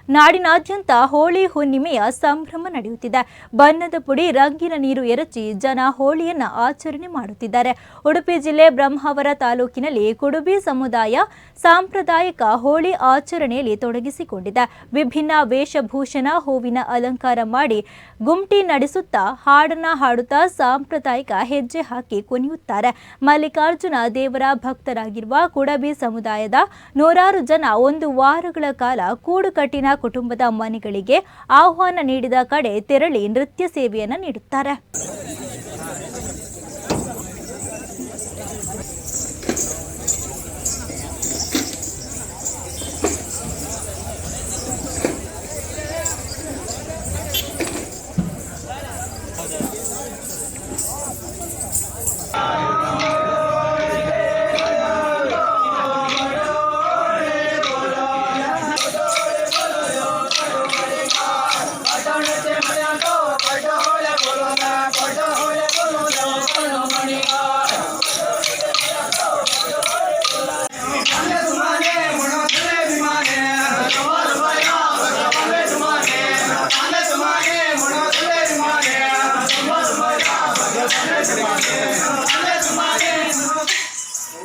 ನಾಡಿನಾದ್ಯಂತ ಹೋಳಿ ಹುಣ್ಣಿಮೆಯ ಸಂಭ್ರಮ ನಡೆಯುತ್ತಿದೆ. ಬಣ್ಣದ ಪುಡಿ, ರಂಗಿನ ನೀರು ಎರಚಿ ಜನ ಹೋಳಿಯನ್ನ ಆಚರಣೆ ಮಾಡುತ್ತಿದ್ದಾರೆ. ಉಡುಪಿ ಜಿಲ್ಲೆ ಬ್ರಹ್ಮಾವರ ತಾಲೂಕಿನಲ್ಲಿ ಕುಡುಬಿ ಸಮುದಾಯ ಸಾಂಪ್ರದಾಯಿಕ ಹೋಳಿ ಆಚರಣೆಯಲ್ಲಿ ತೊಡಗಿಸಿಕೊಂಡಿದೆ. ವಿಭಿನ್ನ ವೇಷಭೂಷಣ, ಹೂವಿನ ಅಲಂಕಾರ ಮಾಡಿ ಗುಮ್ಟಿ ನಡೆಸುತ್ತಾ ಹಾಡನ್ನ ಹಾಡುತ್ತಾ ಸಾಂಪ್ರದಾಯಿಕ ಹೆಜ್ಜೆ ಹಾಕಿ ಕುಣಿಯುತ್ತಾರೆ. ಮಲ್ಲಿಕಾರ್ಜುನ ದೇವರ ಭಕ್ತರಾಗಿರುವ ಕುಡುಬಿ ಸಮುದಾಯದ ನೂರಾರು ಜನ ಒಂದು ವಾರಗಳ ಕಾಲ ಕೂಡುಕಟ್ಟಿನ ಕುಟುಂಬದ ಮನೆಗಳಿಗೆ ಆಹ್ವಾನ ನೀಡಿದ ಕಡೆ ತೆರಳಿ ನೃತ್ಯ ಸೇವೆಯನ್ನು ನೀಡುತ್ತಾರೆ.